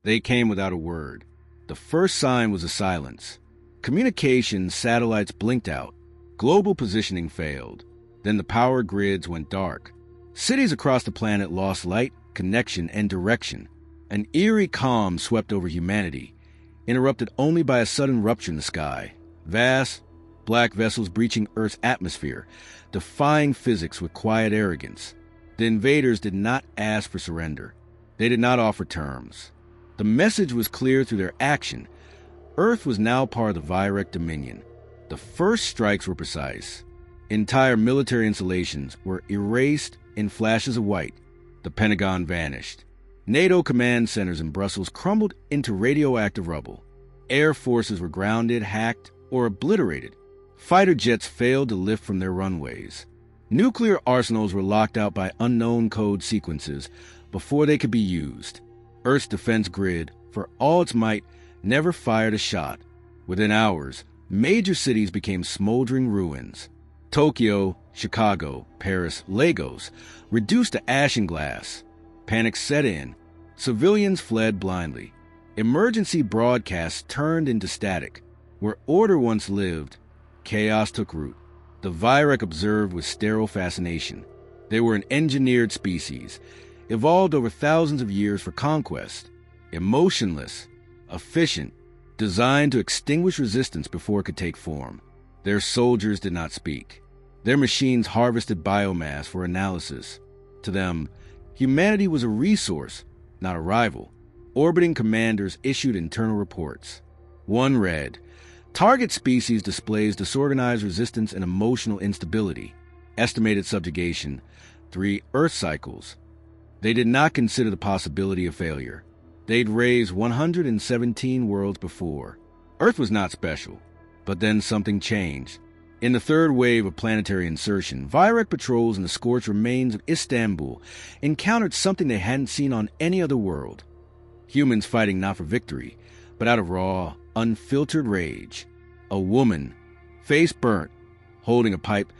They came without a word. The first sign was a silence. Communications satellites blinked out. Global positioning failed. Then the power grids went dark. Cities across the planet lost light, connection, and direction. An eerie calm swept over humanity, interrupted only by a sudden rupture in the sky. Vast, black vessels breaching Earth's atmosphere, defying physics with quiet arrogance. The invaders did not ask for surrender. They did not offer terms. The message was clear through their action. Earth was now part of the Virek Dominion. The first strikes were precise. Entire military installations were erased in flashes of white. The Pentagon vanished. NATO command centers in Brussels crumbled into radioactive rubble. Air forces were grounded, hacked, or obliterated. Fighter jets failed to lift from their runways. Nuclear arsenals were locked out by unknown code sequences before they could be used. Earth's defense grid, for all its might, never fired a shot. Within hours, major cities became smoldering ruins. Tokyo, Chicago, Paris, Lagos, reduced to ashen-glass. Panic set in. Civilians fled blindly. Emergency broadcasts turned into static. Where order once lived, chaos took root. The Virek observed with sterile fascination. They were an engineered species, evolved over thousands of years for conquest. Emotionless, efficient, designed to extinguish resistance before it could take form. Their soldiers did not speak. Their machines harvested biomass for analysis. To them, humanity was a resource, not a rival. Orbiting commanders issued internal reports. One read, "Target species displays disorganized resistance and emotional instability. Estimated subjugation, 3 Earth cycles." They did not consider the possibility of failure. They'd raised 117 worlds before. Earth was not special. But then something changed. In the third wave of planetary insertion, Virek patrols in the scorched remains of Istanbul encountered something they hadn't seen on any other world. Humans fighting not for victory, but out of raw, unfiltered rage. A woman, face burnt, holding a pipe,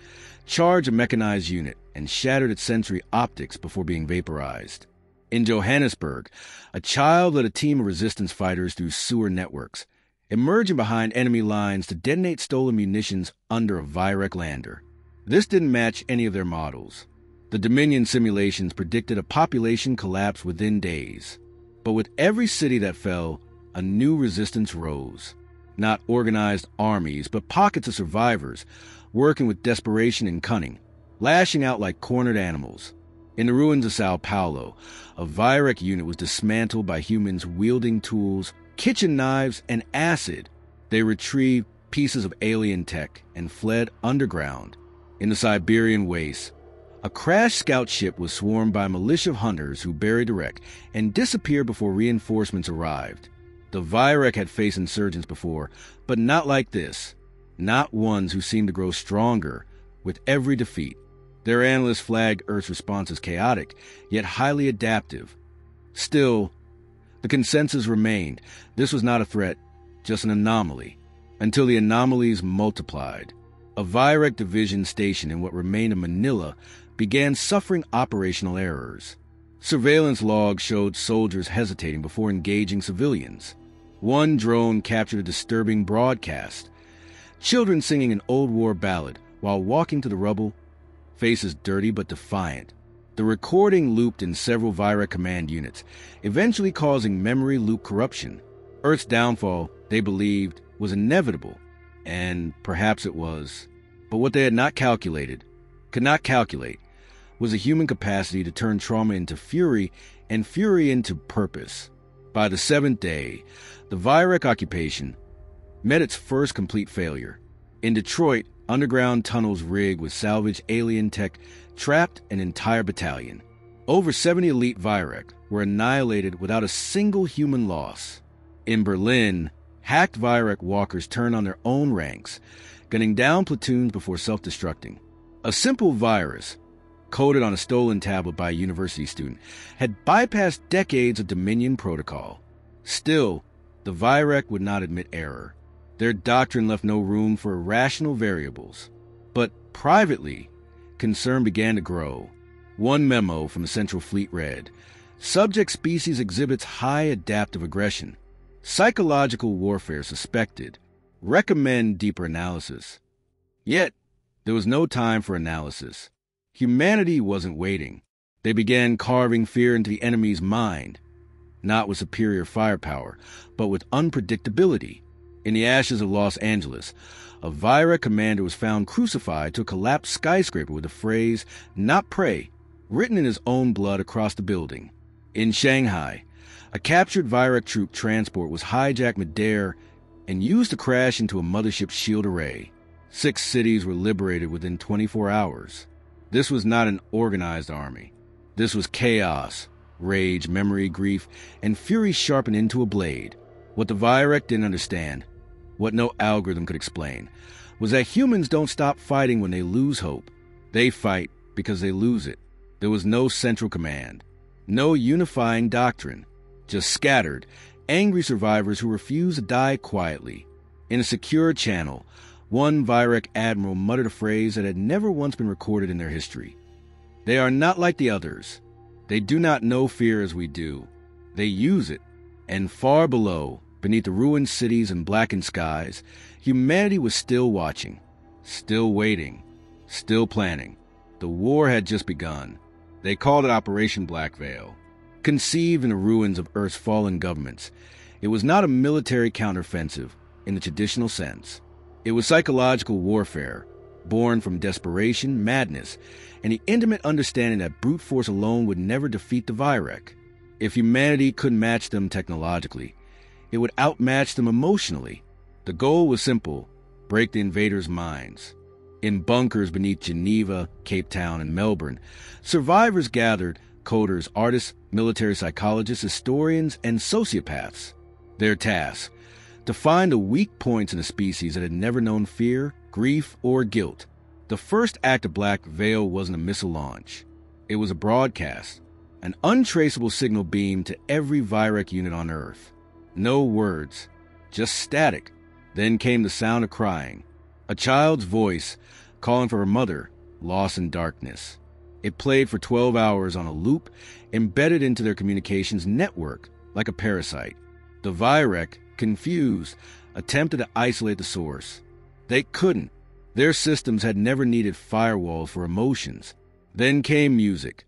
charged a mechanized unit and shattered its sensory optics before being vaporized. In Johannesburg, a child led a team of resistance fighters through sewer networks, emerging behind enemy lines to detonate stolen munitions under a Virek lander. This didn't match any of their models. The Dominion simulations predicted a population collapse within days. But with every city that fell, a new resistance rose. Not organized armies, but pockets of survivors, working with desperation and cunning, lashing out like cornered animals. In the ruins of Sao Paulo, a Virek unit was dismantled by humans wielding tools, kitchen knives, and acid. They retrieved pieces of alien tech and fled underground. In the Siberian wastes, a crashed scout ship was swarmed by a militia of hunters who buried the wreck and disappeared before reinforcements arrived. The Virek had faced insurgents before, but not like this. Not ones who seemed to grow stronger with every defeat. Their analysts flagged Earth's response as chaotic, yet highly adaptive. Still, the consensus remained. This was not a threat, just an anomaly. Until the anomalies multiplied. A Virek division stationed in what remained of Manila began suffering operational errors. Surveillance logs showed soldiers hesitating before engaging civilians. One drone captured a disturbing broadcast. Children singing an old war ballad while walking to the rubble, faces dirty but defiant. The recording looped in several Virek command units, eventually causing memory loop corruption. Earth's downfall, they believed, was inevitable, and perhaps it was. But what they had not calculated, could not calculate, was the human capacity to turn trauma into fury and fury into purpose. By the 7th day, the Virek occupation met its first complete failure. In Detroit, underground tunnels rigged with salvaged alien tech trapped an entire battalion. Over 70 elite Virek were annihilated without a single human loss. In Berlin, hacked Virek walkers turned on their own ranks, gunning down platoons before self-destructing. A simple virus, coded on a stolen tablet by a university student, had bypassed decades of Dominion protocol. Still, the Virek would not admit error. Their doctrine left no room for irrational variables. But privately, concern began to grow. One memo from the Central Fleet read, Subject species exhibits high adaptive aggression. Psychological warfare suspected. Recommend deeper analysis. Yet, there was no time for analysis. Humanity wasn't waiting. They began carving fear into the enemy's mind, not with superior firepower, but with unpredictability. In the ashes of Los Angeles, a Vira commander was found crucified to a collapsed skyscraper with the phrase, "Not prey," written in his own blood across the building. In Shanghai, a captured Vira troop transport was hijacked midair and used to crash into a mothership's shield array. 6 cities were liberated within 24 hours. This was not an organized army. This was chaos, rage, memory, grief, and fury sharpened into a blade. What the Virek didn't understand, what no algorithm could explain, was that humans don't stop fighting when they lose hope. They fight because they lose it. There was no central command, no unifying doctrine, just scattered, angry survivors who refused to die quietly. In a secure channel, one Virek admiral muttered a phrase that had never once been recorded in their history. "They are not like the others. They do not know fear as we do. They use it." And far below, beneath the ruined cities and blackened skies, humanity was still watching, still waiting, still planning. The war had just begun. They called it Operation Black Veil. Conceived in the ruins of Earth's fallen governments, it was not a military counteroffensive in the traditional sense. It was psychological warfare, born from desperation, madness, and the intimate understanding that brute force alone would never defeat the Virek. If humanity couldn't match them technologically, it would outmatch them emotionally. The goal was simple: break the invaders' minds. In bunkers beneath Geneva, Cape Town, and Melbourne, survivors gathered: coders, artists, military psychologists, historians, and sociopaths. Their task: to find the weak points in a species that had never known fear, grief, or guilt. The first act of Black Veil wasn't a missile launch. It was a broadcast, an untraceable signal beam to every Virek unit on Earth. No words, just static. Then came the sound of crying, a child's voice calling for her mother, lost in darkness. It played for 12 hours on a loop, embedded into their communications network like a parasite. The Virek, confused, attempted to isolate the source. They couldn't. Their systems had never needed firewalls for emotions. Then came music.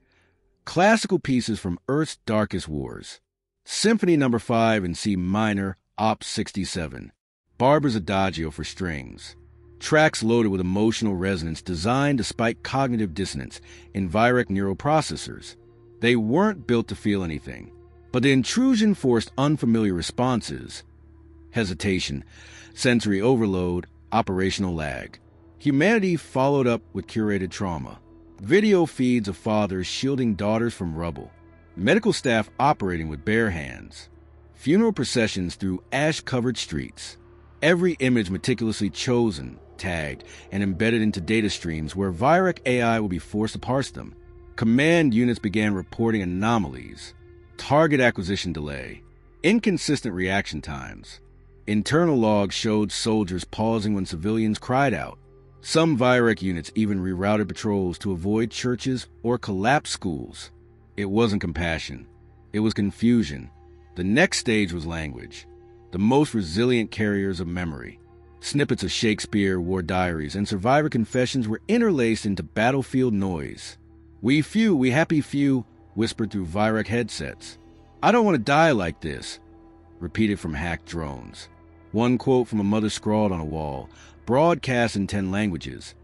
Classical pieces from Earth's darkest wars. Symphony No. 5 in C minor, Op. 67. Barber's Adagio for strings. Tracks loaded with emotional resonance designed to spike cognitive dissonance in Virek neural processors. They weren't built to feel anything, but the intrusion forced unfamiliar responses. Hesitation, sensory overload, operational lag. Humanity followed up with curated trauma. Video feeds of fathers shielding daughters from rubble. Medical staff operating with bare hands. Funeral processions through ash-covered streets. Every image meticulously chosen, tagged, and embedded into data streams where Virek AI will be forced to parse them. Command units began reporting anomalies. Target acquisition delay. Inconsistent reaction times. Internal logs showed soldiers pausing when civilians cried out. Some Virek units even rerouted patrols to avoid churches or collapsed schools. It wasn't compassion. It was confusion. The next stage was language. The most resilient carriers of memory. Snippets of Shakespeare, war diaries, and survivor confessions were interlaced into battlefield noise. "We few, we happy few," whispered through Virek headsets. "I don't want to die like this," repeated from hacked drones. One quote from a mother scrawled on a wall, broadcast in 10 languages.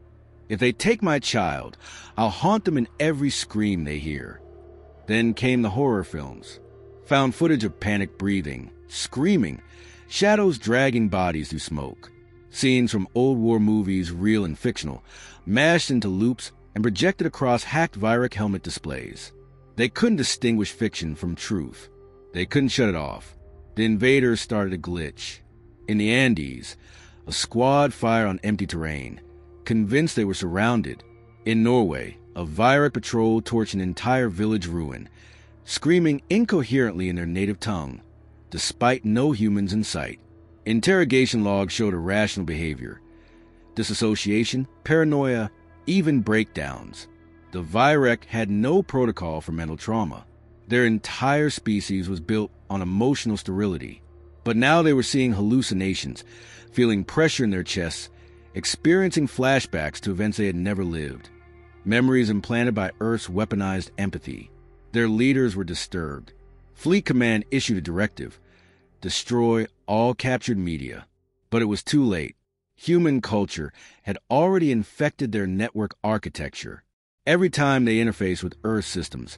"If they take my child, I'll haunt them in every scream they hear." Then came the horror films. Found footage of panicked breathing, screaming, shadows dragging bodies through smoke. Scenes from old war movies, real and fictional, mashed into loops and projected across hacked Virek helmet displays. They couldn't distinguish fiction from truth. They couldn't shut it off. The invaders started to glitch. In the Andes, a squad fired on empty terrain, convinced they were surrounded. In Norway, a Virek patrol torched an entire village ruin, screaming incoherently in their native tongue, despite no humans in sight. Interrogation logs showed irrational behavior, disassociation, paranoia, even breakdowns. The Virek had no protocol for mental trauma. Their entire species was built on emotional sterility. But now they were seeing hallucinations, feeling pressure in their chests, experiencing flashbacks to events they had never lived. Memories implanted by Earth's weaponized empathy. Their leaders were disturbed. Fleet Command issued a directive: destroy all captured media. But it was too late. Human culture had already infected their network architecture. Every time they interfaced with Earth systems,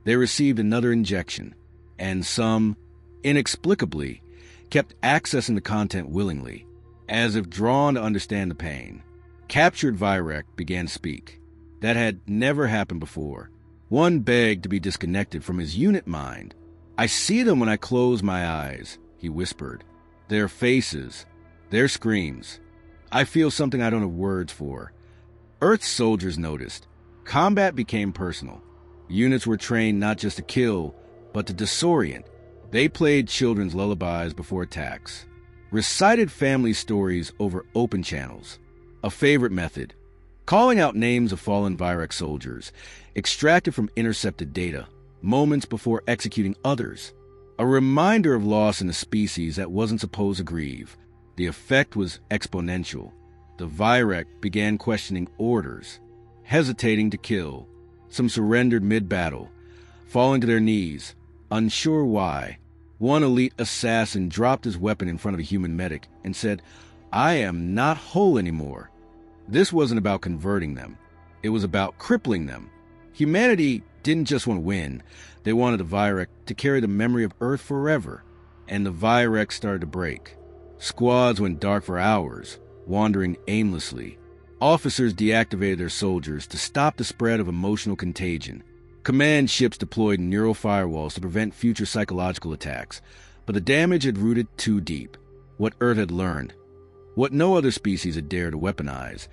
they received another injection, and some, inexplicably, kept accessing the content willingly, as if drawn to understand the pain. Captured Virek began to speak. That had never happened before. One begged to be disconnected from his unit mind. "I see them when I close my eyes," he whispered. "Their faces, their screams. I feel something I don't have words for." Earth's soldiers noticed. Combat became personal. Units were trained not just to kill, but to disorient. They played children's lullabies before attacks, recited family stories over open channels. A favorite method: calling out names of fallen Virek soldiers, extracted from intercepted data, moments before executing others. A reminder of loss in a species that wasn't supposed to grieve. The effect was exponential. The Virek began questioning orders, hesitating to kill. Some surrendered mid-battle, falling to their knees, unsure why. One elite assassin dropped his weapon in front of a human medic and said, "I am not whole anymore." This wasn't about converting them. It was about crippling them. Humanity didn't just want to win. They wanted the Virek to carry the memory of Earth forever. And the Virek started to break. Squads went dark for hours, wandering aimlessly. Officers deactivated their soldiers to stop the spread of emotional contagion. Command ships deployed neural firewalls to prevent future psychological attacks. But the damage had rooted too deep. What Earth had learned, what no other species had dared to weaponize,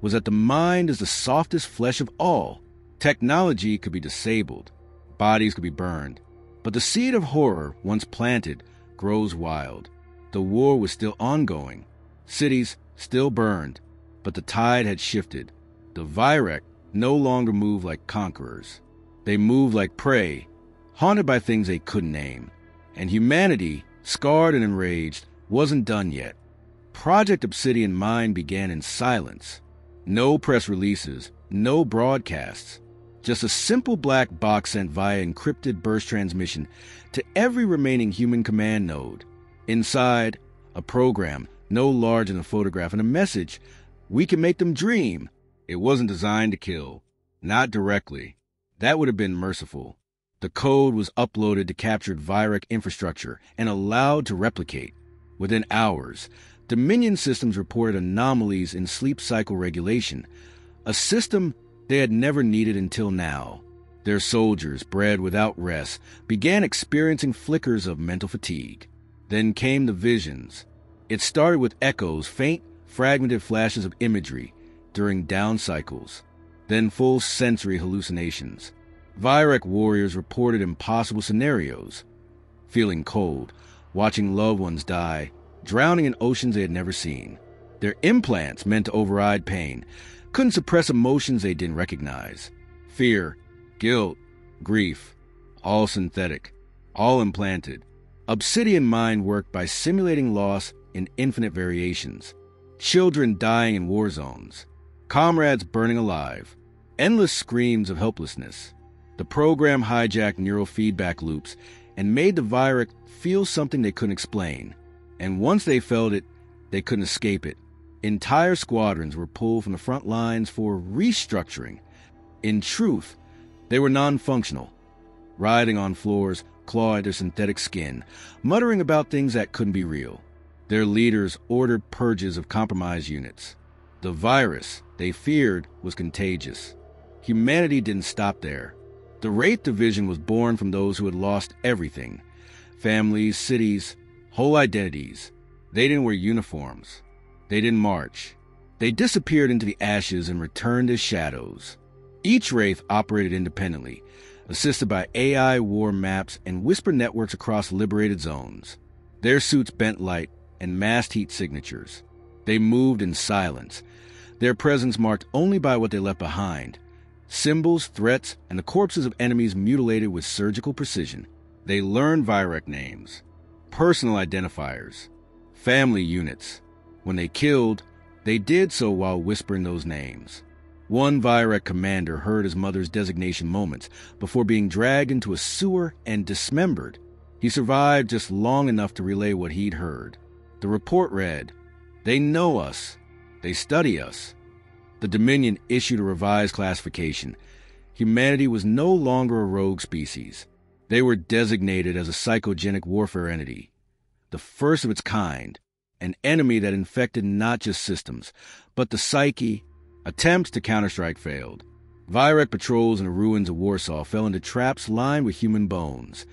was that the mind is the softest flesh of all. Technology could be disabled, bodies could be burned, but the seed of horror, once planted, grows wild. The war was still ongoing. Cities still burned, but the tide had shifted. The Virek no longer moved like conquerors. They moved like prey, haunted by things they couldn't name. And humanity, scarred and enraged, wasn't done yet. Project Obsidian Mind began in silence. No press releases, no broadcasts. Just a simple black box sent via encrypted burst transmission to every remaining human command node. Inside, a program no larger than a photograph and a message: "We can make them dream." It wasn't designed to kill. Not directly. That would have been merciful. The code was uploaded to captured Virek infrastructure and allowed to replicate. Within hours, Dominion systems reported anomalies in sleep cycle regulation, a system they had never needed until now. Their soldiers, bred without rest, began experiencing flickers of mental fatigue. Then came the visions. It started with echoes, faint, fragmented flashes of imagery during down cycles, then full sensory hallucinations. Virek warriors reported impossible scenarios: feeling cold, watching loved ones die, drowning in oceans they had never seen. Their implants, meant to override pain, couldn't suppress emotions they didn't recognize. Fear, guilt, grief, all synthetic, all implanted. Obsidian Mind worked by simulating loss in infinite variations. Children dying in war zones, comrades burning alive, endless screams of helplessness. The program hijacked neural feedback loops and made the Virek feel something they couldn't explain. And once they felt it, they couldn't escape it. Entire squadrons were pulled from the front lines for restructuring. In truth, they were non-functional, writhing on floors, clawing their synthetic skin, muttering about things that couldn't be real. Their leaders ordered purges of compromised units. The virus they feared was contagious. Humanity didn't stop there. The Wraith Division was born from those who had lost everything: families, cities, whole identities. They didn't wear uniforms. They didn't march. They disappeared into the ashes and returned as shadows. Each Wraith operated independently, assisted by AI war maps and whisper networks across liberated zones. Their suits bent light and masked heat signatures. They moved in silence, their presence marked only by what they left behind: Symbols, threats, and the corpses of enemies mutilated with surgical precision. They learned Virek names, personal identifiers, family units. When they killed, they did so while whispering those names. One Virek commander heard his mother's designation moments before being dragged into a sewer and dismembered. He survived just long enough to relay what he'd heard. The report read, "They know us. They study us." The Dominion issued a revised classification. Humanity was no longer a rogue species. They were designated as a psychogenic warfare entity, the first of its kind, an enemy that infected not just systems, but the psyche. Attempts to counterstrike failed. Virek patrols in the ruins of Warsaw fell into traps lined with human bones,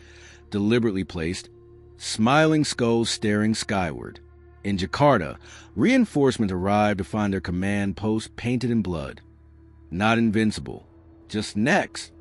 deliberately placed, smiling skulls staring skyward. In Jakarta, reinforcements arrived to find their command post painted in blood. Not invincible, just next.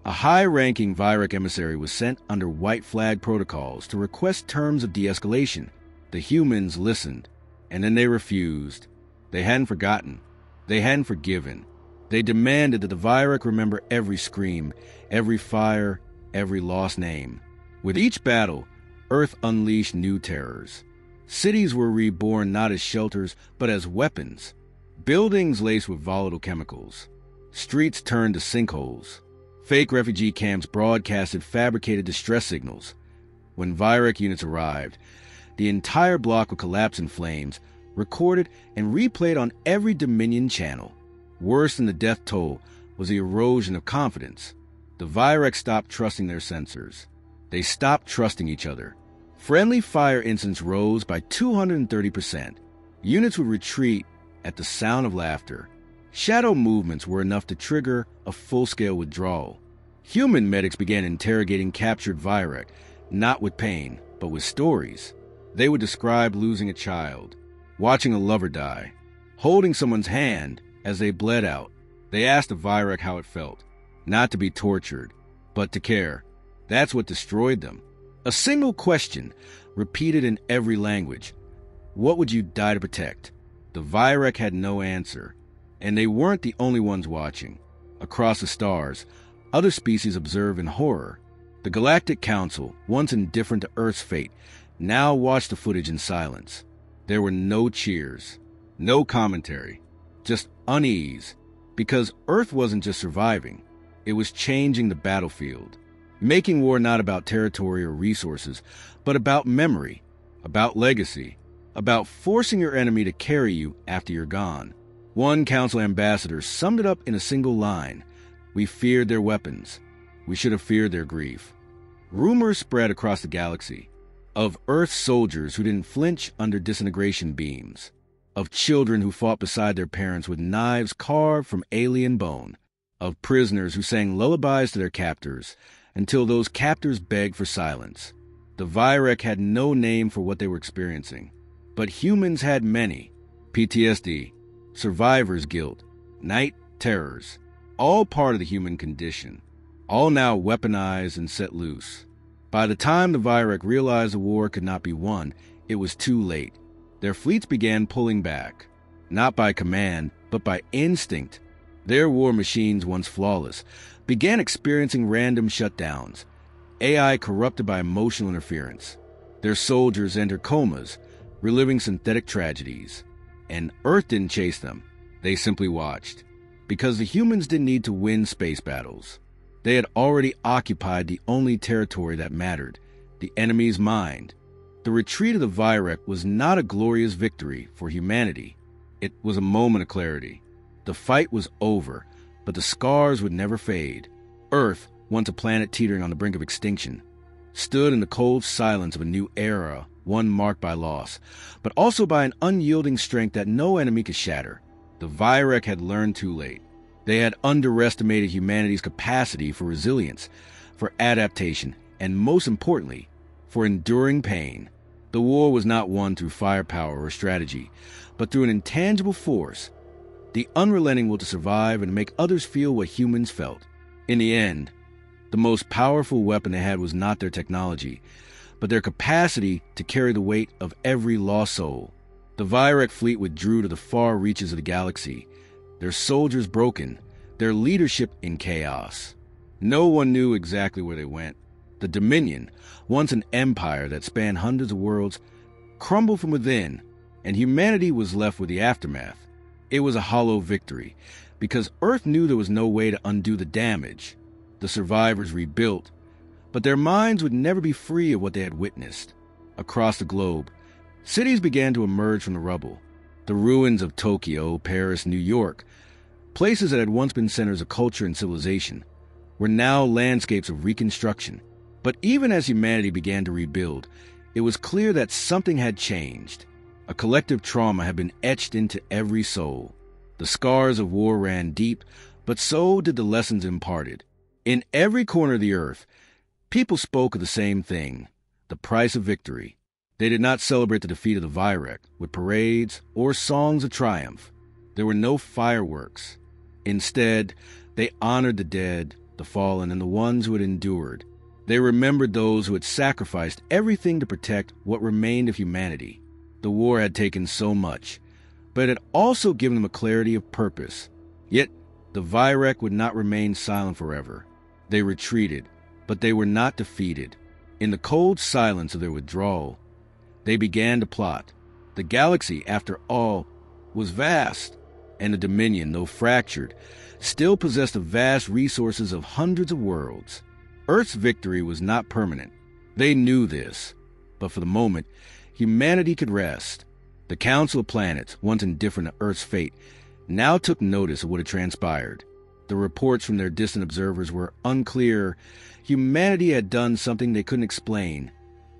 A high-ranking Virek emissary was sent under white flag protocols to request terms of de-escalation. The humans listened, and then they refused. They hadn't forgotten. They hadn't forgiven. They demanded that the Virek remember every scream, every fire, every lost name. With each battle, Earth unleashed new terrors. Cities were reborn not as shelters, but as weapons. Buildings laced with volatile chemicals. Streets turned to sinkholes. Fake refugee camps broadcasted fabricated distress signals. When Virek units arrived, the entire block would collapse in flames, recorded and replayed on every Dominion channel. Worse than the death toll was the erosion of confidence. The Virek stopped trusting their sensors. They stopped trusting each other. Friendly fire incidents rose by 230%. Units would retreat at the sound of laughter. Shadow movements were enough to trigger a full-scale withdrawal. Human medics began interrogating captured Virek, not with pain, but with stories. They would describe losing a child, watching a lover die, holding someone's hand as they bled out. They asked the Virek how it felt, not to be tortured, but to care. That's what destroyed them. A single question, repeated in every language. What would you die to protect? The Virek had no answer, and they weren't the only ones watching. Across the stars, other species observed in horror. The Galactic Council, once indifferent to Earth's fate, now watched the footage in silence. There were no cheers, no commentary, just unease, because Earth wasn't just surviving, it was changing the battlefield, making war not about territory or resources, but about memory, about legacy, about forcing your enemy to carry you after you're gone. One council ambassador summed it up in a single line: "We feared their weapons. We should have feared their grief." Rumors spread across the galaxy of Earth soldiers who didn't flinch under disintegration beams, of children who fought beside their parents with knives carved from alien bone, of prisoners who sang lullabies to their captors until those captors begged for silence. The Virek had no name for what they were experiencing, but humans had many: PTSD, survivor's guilt, night terrors, all part of the human condition, all now weaponized and set loose. By the time the Virek realized the war could not be won, it was too late. Their fleets began pulling back, not by command, but by instinct. Their war machines, once flawless, began experiencing random shutdowns, AI corrupted by emotional interference. Their soldiers entered comas, reliving synthetic tragedies. And Earth didn't chase them. They simply watched. Because the humans didn't need to win space battles. They had already occupied the only territory that mattered, the enemy's mind. The retreat of the Virek was not a glorious victory for humanity. It was a moment of clarity. The fight was over, but the scars would never fade. Earth, once a planet teetering on the brink of extinction, stood in the cold silence of a new era, one marked by loss, but also by an unyielding strength that no enemy could shatter. The Virek had learned too late. They had underestimated humanity's capacity for resilience, for adaptation, and most importantly, for enduring pain. The war was not won through firepower or strategy, but through an intangible force, the unrelenting will to survive and make others feel what humans felt. In the end, the most powerful weapon they had was not their technology, but their capacity to carry the weight of every lost soul. The Virek fleet withdrew to the far reaches of the galaxy, their soldiers broken, their leadership in chaos. No one knew exactly where they went. The Dominion, once an empire that spanned hundreds of worlds, crumbled from within, and humanity was left with the aftermath. It was a hollow victory, because Earth knew there was no way to undo the damage. The survivors rebuilt, but their minds would never be free of what they had witnessed. Across the globe, cities began to emerge from the rubble. The ruins of Tokyo, Paris, New York, places that had once been centers of culture and civilization, were now landscapes of reconstruction. But even as humanity began to rebuild, it was clear that something had changed. A collective trauma had been etched into every soul. The scars of war ran deep, but so did the lessons imparted. In every corner of the earth, people spoke of the same thing: the price of victory. They did not celebrate the defeat of the Virek with parades or songs of triumph. There were no fireworks. Instead, they honored the dead, the fallen, and the ones who had endured. They remembered those who had sacrificed everything to protect what remained of humanity. The war had taken so much, but it had also given them a clarity of purpose. Yet, the Virek would not remain silent forever. They retreated, but they were not defeated. In the cold silence of their withdrawal, they began to plot. The galaxy, after all, was vast, and the Dominion, though fractured, still possessed the vast resources of hundreds of worlds. Earth's victory was not permanent. They knew this, but for the moment, humanity could rest. The Council of Planets, once indifferent to Earth's fate, now took notice of what had transpired. The reports from their distant observers were unclear. Humanity had done something they couldn't explain,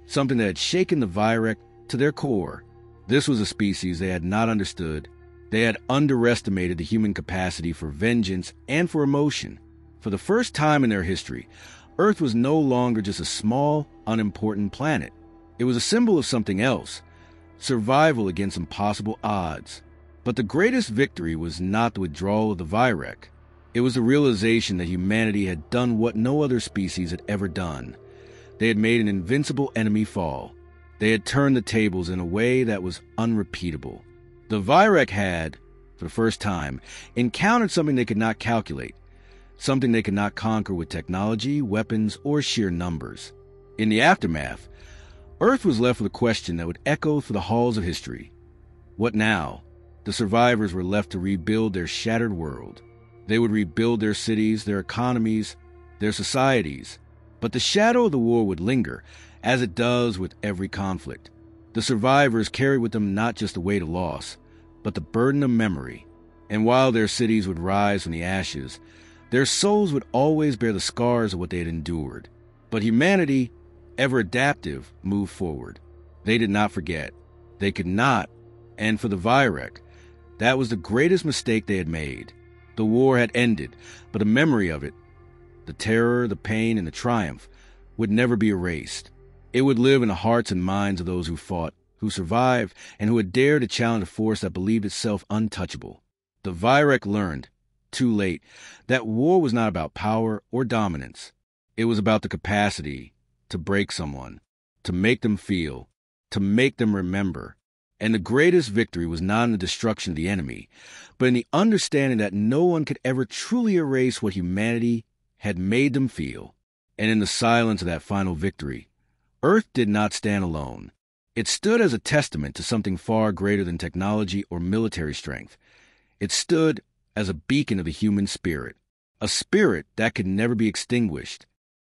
something that had shaken the Virek to their core. This was a species they had not understood. They had underestimated the human capacity for vengeance and for emotion. For the first time in their history, Earth was no longer just a small, unimportant planet. It was a symbol of something else: survival against impossible odds. But the greatest victory was not the withdrawal of the Virek. It was the realization that humanity had done what no other species had ever done. They had made an invincible enemy fall. They had turned the tables in a way that was unrepeatable. The Virek had, for the first time, encountered something they could not calculate, something they could not conquer with technology, weapons, or sheer numbers. In the aftermath, Earth was left with a question that would echo through the halls of history. What now? The survivors were left to rebuild their shattered world. They would rebuild their cities, their economies, their societies. But the shadow of the war would linger, as it does with every conflict. The survivors carried with them not just the weight of loss, but the burden of memory. And while their cities would rise from the ashes, their souls would always bear the scars of what they had endured. But humanity, ever adaptive, moved forward. They did not forget. They could not. And for the Virek, that was the greatest mistake they had made. The war had ended, but the memory of it, the terror, the pain, and the triumph, would never be erased. It would live in the hearts and minds of those who fought, who survived, and who had dared to challenge a force that believed itself untouchable. The Virek learned, too late, that war was not about power or dominance. It was about the capacity to break someone, to make them feel, to make them remember. And the greatest victory was not in the destruction of the enemy, but in the understanding that no one could ever truly erase what humanity had made them feel. And in the silence of that final victory, Earth did not stand alone. It stood as a testament to something far greater than technology or military strength. It stood as a beacon of the human spirit, a spirit that could never be extinguished,